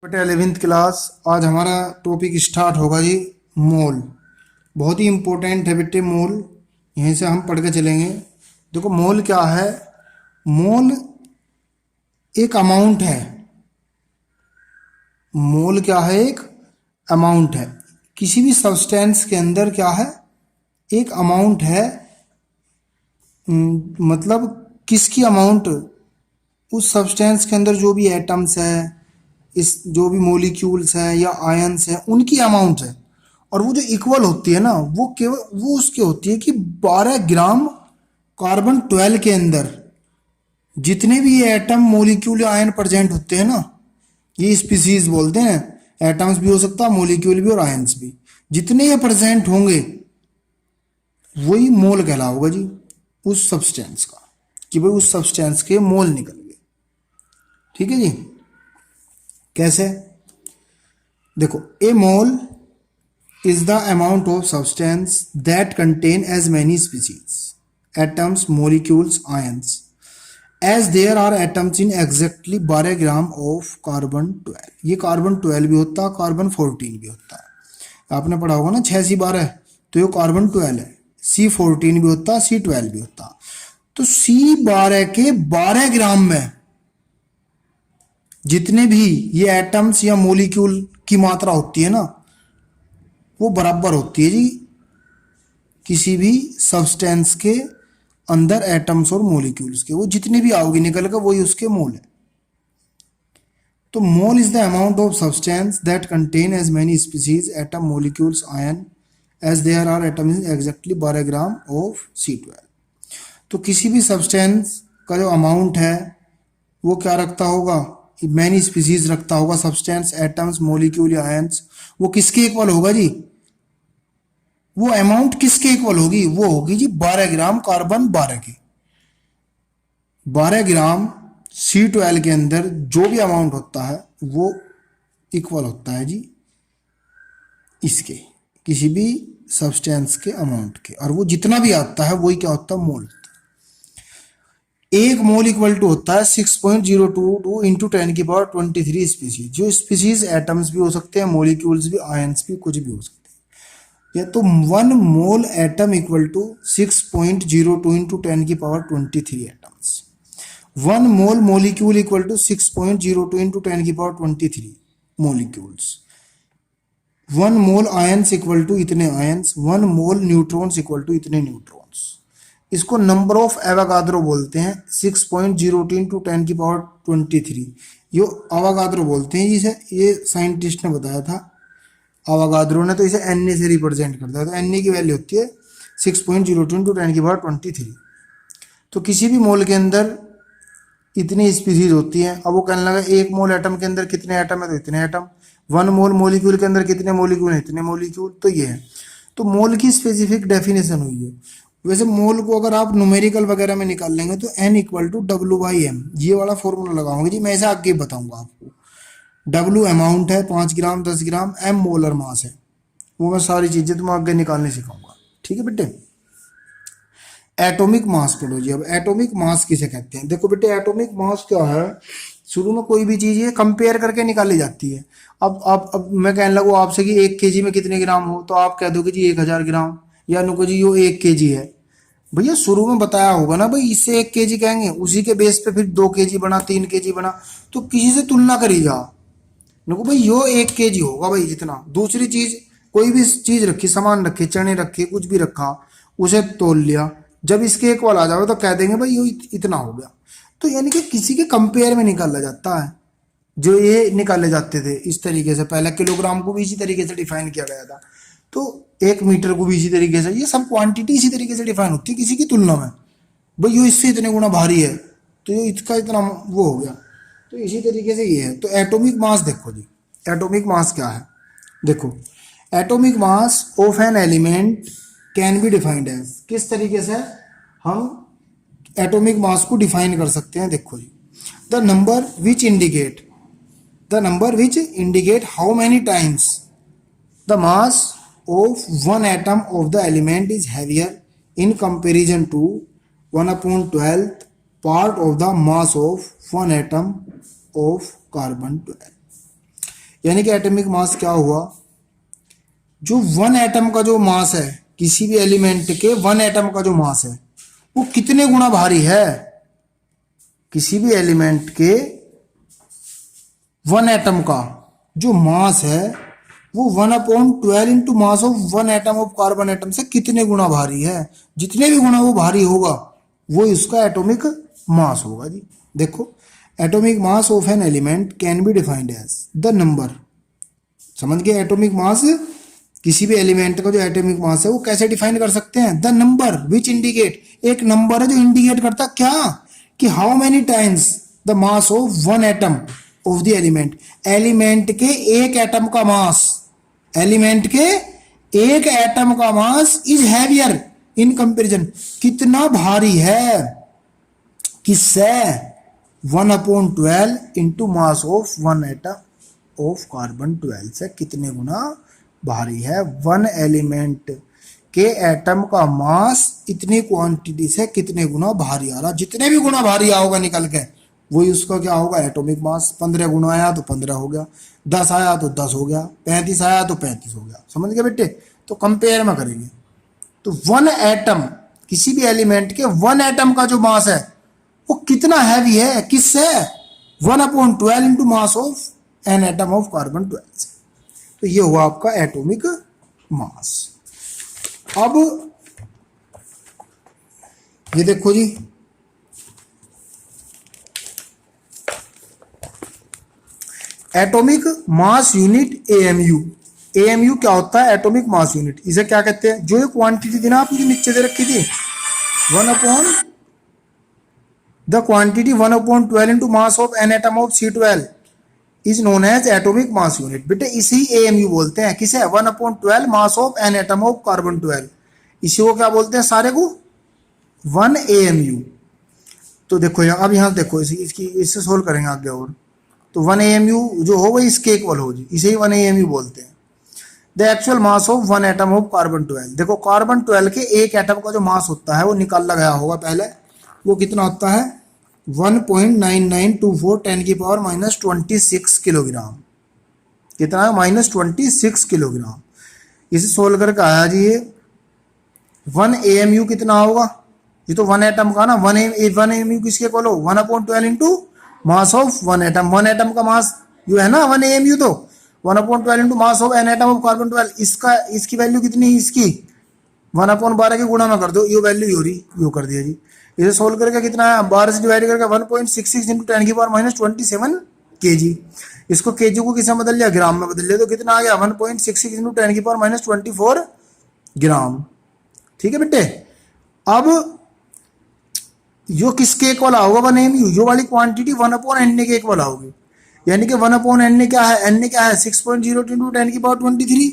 बटे 11वीं क्लास। आज हमारा टॉपिक स्टार्ट होगा जी, मोल। बहुत ही इम्पोर्टेंट है बेटे मोल। यहीं से हम पढ़ के चलेंगे। देखो मोल क्या है। मोल एक अमाउंट है। मोल क्या है? एक अमाउंट है। किसी भी सब्सटेंस के अंदर क्या है? एक अमाउंट है। मतलब किसकी अमाउंट? उस सब्सटेंस के अंदर जो भी एटम्स है, इस जो भी मोलिक्यूल्स हैं या आयंस हैं, उनकी अमाउंट है। और वो जो इक्वल होती है ना, वो केवल वो उसकी होती है कि 12 ग्राम कार्बन 12 के अंदर जितने भी ये एटम मोलिक्यूल या आयन प्रेजेंट होते हैं ना, ये स्पीसीज बोलते हैं। एटम्स भी हो सकता है, मोलिक्यूल भी और आयंस भी। जितने ये प्रेजेंट होंगे वही मोल कहलाओगा जी उस सब्सटेंस का, कि भाई उस सब्सटेंस के मोल निकल गए। ठीक है जी। कैसे? देखो, ए मोल is the amount of substance that contain as many species, atoms, molecules, ions as there are atoms in exactly 12 gram of carbon 12। ये कार्बन 12 भी होता है, कार्बन 14 भी होता है। आपने पढ़ा होगा ना 6 सी 12, तो ये कार्बन 12 है। C14 भी होता है, C12 भी होता है। तो C12 के 12 ग्राम में जितने भी ये एटम्स या मोलिक्यूल की मात्रा होती है ना, वो बराबर होती है जी किसी भी सब्सटेंस के अंदर एटम्स और मॉलिक्यूल्स के। वो जितने भी आओगे निकल कर वही उसके मोल है। तो mole is the amount of substance that contain as many species, atom, molecules, ion as there are atoms in exactly 12 gram of C12। तो किसी भी सब्सटेंस का जो अमाउंट है वो क्या रखता होगा? मैनी स्पीसीज रखता होगा। सब्सटेंस, एटम्स, मॉलिक्यूल या आयंस, वो किसके इक्वल होगा जी? वो अमाउंट किसके इक्वल होगी? वो होगी जी 12 ग्राम कार्बन 12 की। 12 ग्राम C12 के अंदर जो भी अमाउंट होता है वो इक्वल होता है जी इसके, किसी भी सब्सटेंस के अमाउंट के। और वो जितना भी आता है वही क्या होता है? मोल। एक मोल इक्वल टू होता है 6.022 इंटू 10 की पावर 23 स्पीसीज। जो स्पीसीज एटम्स भी हो सकते हैं, मोलिक्यूल्स भी, आयंस भी, कुछ भी हो सकते हैं। या तो 1 mole atom equal to 6.02 into 10 की power 23 atoms. 1 mole molecule equal to 6.02 into 10 की power 23 molecules. 1 mole ions equal to इतने ions. 1 mole neutrons equal to इतने न्यूट्रॉन्स। इसको नंबर ऑफ एवोगाद्रो बोलते हैं। 6.02 इंटू 10 की पावर 23 ये एवोगाद्रो बोलते हैं जिसे। ये साइंटिस्ट ने बताया था, एवोगाद्रो ने। तो इसे Na से रिप्रेजेंट करता है। तो Na की वैल्यू होती है 6.02 इंटू 10 की पावर 23। तो किसी भी मोल के अंदर इतनी स्पीसीज होती हैं। अब वो कहने लगा एक मोल एटम के अंदर कितने एटम है? तो इतने एटम। 1 मोल मोलिक्यूल के अंदर कितने मोलिक्यूल है? इतने मोलिक्यूल। तो ये है। तो मोल की स्पेसिफिक डेफिनेशन हुई है। वैसे मोल को अगर आप न्यूमेरिकल वगैरह में निकाल लेंगे तो N इक्वल टू W/M, ये वाला फॉर्मूला लगाओगे जी। मैं ऐसे आगे बताऊंगा आपको। W अमाउंट है 5 ग्राम, 10 ग्राम। M मोलर मास है। वो मैं सारी चीजें तुम्हें आगे निकालने सिखाऊंगा। ठीक है बेटे। एटॉमिक मास पढ़ो जी। अब एटॉमिक मास किसे कहते हैं? देखो बेटे, एटॉमिक मास क्या है? शुरू में कोई भी चीज है कंपेयर करके निकाली जाती है। अब मैं कहने लगू आपसे कि 1 kg में कितने ग्राम हो, तो आप कह दोगे जी 1000 ग्राम, या नुको जी यो 1 kg है। भैया शुरू में बताया होगा ना भाई, इससे 1 kg कहेंगे, उसी के बेस पे फिर 2 kg बना, 3 kg बना। तो किसी से तुलना करी जा, नुको भाई यो 1 kg होगा भाई जितना। दूसरी चीज, कोई भी चीज रखी, सामान रखे, चने रखे, कुछ भी रखा, उसे तोल लिया, जब इसके इक्वल आ जाओ तो कह देंगे भाई ये इतना हो गया। तो यानी कि किसी के कंपेयर में निकाला जाता है। जो ये निकाले जाते थे इस तरीके से, पहले किलोग्राम को भी इसी तरीके से डिफाइन किया गया था। तो 1 मीटर को भी इसी तरीके से, ये सब क्वांटिटी इसी तरीके से डिफाइन होती है किसी की तुलना में। भाई ये इससे इतने गुना भारी है तो ये इसका इतना वो हो गया। तो इसी तरीके से ये है। तो एटॉमिक मास देखो जी, एटॉमिक मास क्या है? देखो, atomic mass of an element can be defined as, किस तरीके से हम एटॉमिक मास को डिफाइन कर सकते हैं? देखो जी, the number which indicate how many times the mass of one atom of the element is heavier in comparison to 1/12th part of the mass of one atom of carbon 12। यानी कि atomic mass क्या हुआ, जो one atom का जो मास है, किसी भी एलिमेंट के वन एटम का जो मास है वो कितने गुना भारी है, किसी भी एलिमेंट के वन एटम का जो मास है वो 1/12 into mass of one atom of carbon atom से कितने गुना भारी है। जितने भी गुना वो भारी होगा वो इसका एटॉमिक मास होगा जी। देखो, atomic mass of an element can be defined as the number, समझ गए। एटॉमिक मास, किसी भी एलिमेंट का जो एटॉमिक मास है वो कैसे डिफाइन कर सकते हैं, द नंबर विच इंडिकेट, एक नंबर है जो इंडिकेट करता क्या, कि how many times the mass of one atom of the element, element के एक एटम का मास, एलिमेंट के एक एटम का mass is heavier in comparison, कितना भारी है, किससे, 1/12 into mass of one atom of carbon 12 से कितने गुना भारी है। वन एलिमेंट के एटम का मास इतनी क्वांटिटी से कितने गुना भारी आ रहा, जितने भी गुना भारी आओगा निकल के वही उसका क्या होगा, एटॉमिक मास। 15 गुना आया तो 15 हो गया, 10 आया तो 10 हो गया, 35 आया तो 35 हो गया, समझ गए बेटे। तो कंपेयर में करेंगे तो वन एटम, किसी भी एलिमेंट के वन एटम का जो मास है वो कितना हैवी है, किससे, 1/12 into mass of an atom of carbon 12 से। तो ये हुआ आपका एटॉमिक मास। अब ये देखो जी, atomic mass unit AMU. AMU क्या होता है, एटॉमिक मास यूनिट। इसे क्या कहते हैं, जो ये क्वांटिटी थी ना आपकी नीचे दे रखी थी, the quantity 1/12 into mass of an atom of C12 is known as atomic mass unit. बेटे इसे ही एएमयू बोलते हैं, किसे, 1/12 mass of an atom of carbon 12, इसी को क्या बोलते हैं सारे को, 1 AMU। तो देखो यहाँ, अब यहाँ देखो इसकी इससे सोल्व करेंगे आगे और, तो 1 AMU जो हो वही इसके इक्वल हो जी, इसे ही 1 AMU बोलते हैं। The actual mass of one atom of carbon 12, देखो कार्बन 12 के एक एटम का जो मास होता है वो निकाला गया होगा पहले, वो कितना होता है 1.9924 10⁻⁻26 किलोग्राम, कितना है -26 किलोग्राम। इसे सोल्व करके आया जी ये 1 AMU कितना होगा, ये तो वन एटम का ना, 1 AMU किसके इक्वल हो, 1/12 into mass of one atom, one atom का मास जो है ना 1 AMU, तो 1/12 into mass of an atom of carbon 12, इसका इसकी वैल्यू कितनी है, इसकी 1/12 के गुणा में कर दो, ये वैल्यू हो रही, यो कर दिया जी। इसे सोल्व करके कितना है, 12 से डिवाइड करके 1.66 इंटू 10⁻⁻27 kg। इसको kg को किसमें बदल लिया, ग्राम में बदल लिया, तो कितना आ गया 1.66 इंटू 10⁻⁻24 ग्राम। ठीक है बेटे। अब यो किसके इक्वल आओगा, 1 AMU, यो वाली क्वांटिटी 1/NA के इक्वल आओगी, यानी कि 1/NA क्या है, NA क्या है 6.02 इंटू 10⁻23।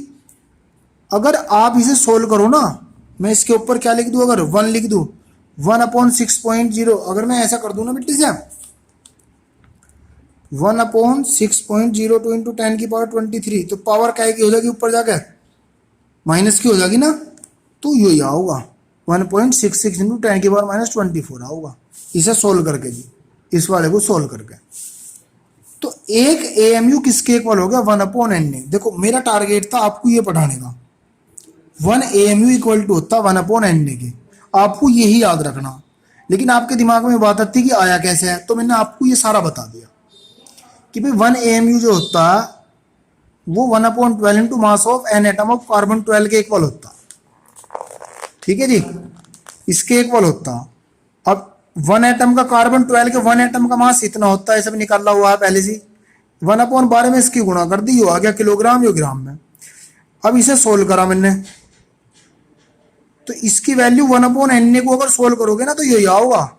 अगर आप इसे सोल्व करो ना, मैं इसके ऊपर क्या लिख दूं, अगर 1 लिख दूं, 1/6.0, अगर मैं ऐसा कर दूं ना बेटे से 1/6.02 इंटू 10⁻23, तो पावर क्या की हो जाएगी, ऊपर जाकर माइनस की हो जाएगी ना, तो यही आओगा 1.66 इंटू 10⁻⁻24 आओगा, इसे सोल्व करके जी, इस वाले को सोल्व करके। तो एक AMU किसके इक्वल हो गया, 1/NA। देखो मेरा टारगेट था आपको ये पढ़ाने का, 1 AMU इक्वल टू होता 1/NA के, आपको यही याद रखना। लेकिन आपके दिमाग में बात आती कि आया कैसे है, तो मैंने आपको ये सारा बता दिया कि भाई 1 AMU जो होता वो 1/12 into mass of an atom of carbon 12 के इक्वल होता। ठीक है जी, इसके इक्वल होता। अब 1 एटम का कार्बन 12 के 1 एटम का मास इतना होता है, सब निकाला हुआ है पहले से, 1/12 में इसकी गुणा कर दी, आ गया किलोग्राम, यो ग्राम में। अब इसे सोल्व करा मैंने, तो इसकी वैल्यू 1/NA को अगर सोल्व करोगे ना तो यही आओगा।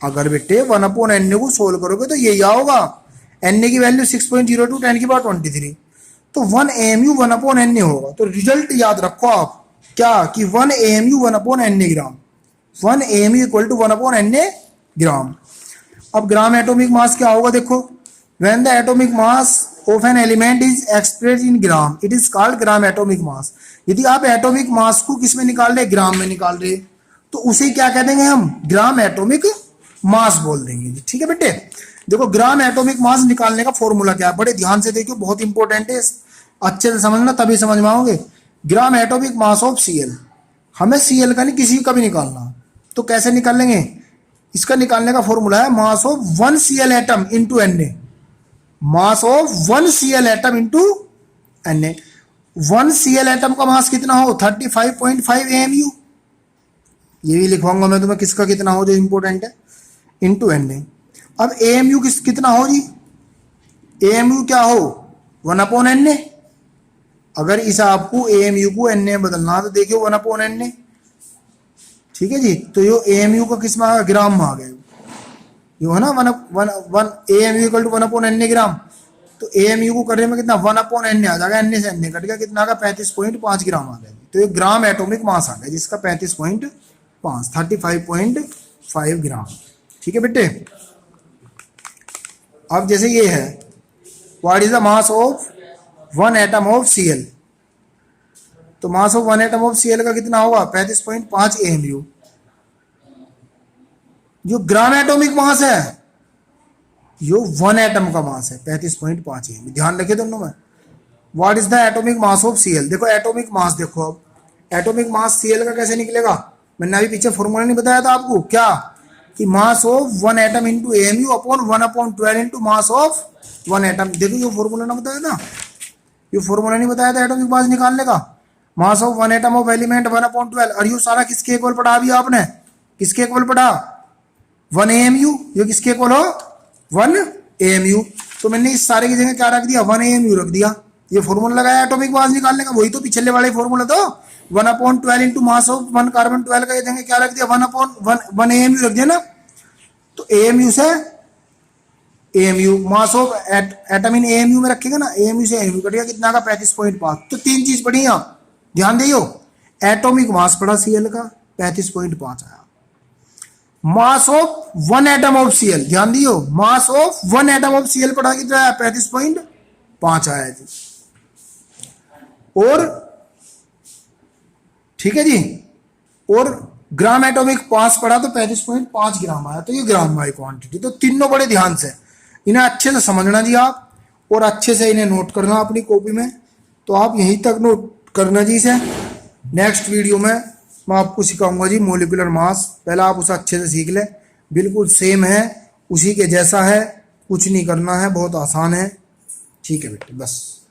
अगर बेटे 1/NA को सोल्व करोगे तो यही आओगा, NA की वैल्यू 6.02 10⁻23, तो 1 AMU 1/NA होगा। तो रिजल्ट याद रखो आप क्या, कि 1 AMU 1/NA gram, 1 AMU equal to 1/NA gram. अब ग्राम एटॉमिक मास क्या होगा, देखो when the atomic mass of an element is expressed in gram it is called gram atomic mass. यदि आप एटॉमिक मास को किस में निकाल रहे, ग्राम में निकाल रहे, तो उसे क्या कह देंगे हम, ग्राम एटॉमिक मास बोल देंगे। ठीक है बेटे। देखो ग्राम एटॉमिक मास निकालने का फॉर्मूला क्या है, बड़े ध्यान से देखियो, बहुत इंपॉर्टेंट है, अच्छे से समझना तभी समझ में आओगे। ग्राम एटॉमिक मास ऑफ Cl, हमें Cl का नहीं किसी का भी निकालना, तो कैसे निकालेंगे, इसका निकालने का फॉर्मूला है mass of 1 Cl atom into Na, mass of 1 Cl atom into Na। 1 Cl atom का मास कितना हो, 35.5 AMU, ये भी लिखवाऊंगा मैं तुम्हें किसका कितना हो जो इंपॉर्टेंट है, इंटू Na। अब AMU कितना हो जी, AMU क्या हो 1/Na। अगर इस आपको AMU को Na बदलना तो देखियो 1/Na, ठीक है जी। तो ये AMU का किस में आ गया, ग्राम में आ गया, ये है ना 1 AMU इक्वल टू 1/Na ग्राम। तो AMU को करने में कितना 1/Na आ जाएगा, Na से Na कट गया, कितना आ गया 35.5 ग्राम आ गया। तो ये ग्राम एटॉमिक मास आ गया जिसका 35.5 ग्राम, ठीक है बेटे। अब जैसे ये है, what is the mass of 1 atom of Cl, तो mass of 1 atom of Cl का कितना होगा 35.5 AMU। जो ग्राम एटॉमिक मास है, यो 1 एटम का मास है 35.5 AMU, ध्यान रखिए दोनों में। What is the atomic mass of Cl, देखो एटॉमिक मास देखो, अब एटॉमिक मास Cl का कैसे निकलेगा, मैंने अभी पीछे फॉर्मूला नहीं बताया था आपको क्या, कि mass of 1 atom into AMU upon 1/12 into mass of 1 atom. देखो ये फॉर्मूला ना बताया था, ये फॉर्मूला नहीं बताया था एटॉमिक मास निकालने का, mass of 1 atom of element 1/12। और ये सारा किसके इक्वल पढ़ा अभी आपने, किसके इक्वल पढ़ा 1 AMU, ये किसके इक्वल हो 1 AMU। तो मैंने इस सारे की जगह क्या रख दिया 1 AMU रख दिया, ये फॉर्मूला लगाया एटॉमिक मास निकालने का, वही तो पिछले वाले फॉर्मूला तो 1/12 इंटू मास ऑफ 1 कार्बन 12 का, ये जगह क्या रख दिया 1 AMU रख दिया ना। तो AMU से AMU, mass of atom in AMU में रखेगा ना, AMU से AMU कटेगा, कितना का 35.5। तो तीन चीज पढ़ी आप, ध्यान दियो, एटॉमिक मास पढ़ा Cl का 35.5 आया, mass of 1 atom of Cl, ध्यान दियो, mass of 1 atom of Cl पढ़ा कितना आया 35.5 आया जी। और ठीक है जी, और ग्राम एटॉमिक मास पढ़ा तो 35.5 ग्राम आया, तो ये ग्राम बाई क्वांटिटी। तो तीनों बड़े ध्यान से इन्हें अच्छे से समझना जी आप, और अच्छे से इन्हें नोट करना अपनी कॉपी में। तो आप यहीं तक नोट करना जी इसे, नेक्स्ट वीडियो में मैं आपको सिखाऊंगा जी मोलिकुलर मास, पहले आप उसे अच्छे से सीख लें, बिल्कुल सेम है उसी के जैसा है, कुछ नहीं करना है, बहुत आसान है, ठीक है बेटे बस।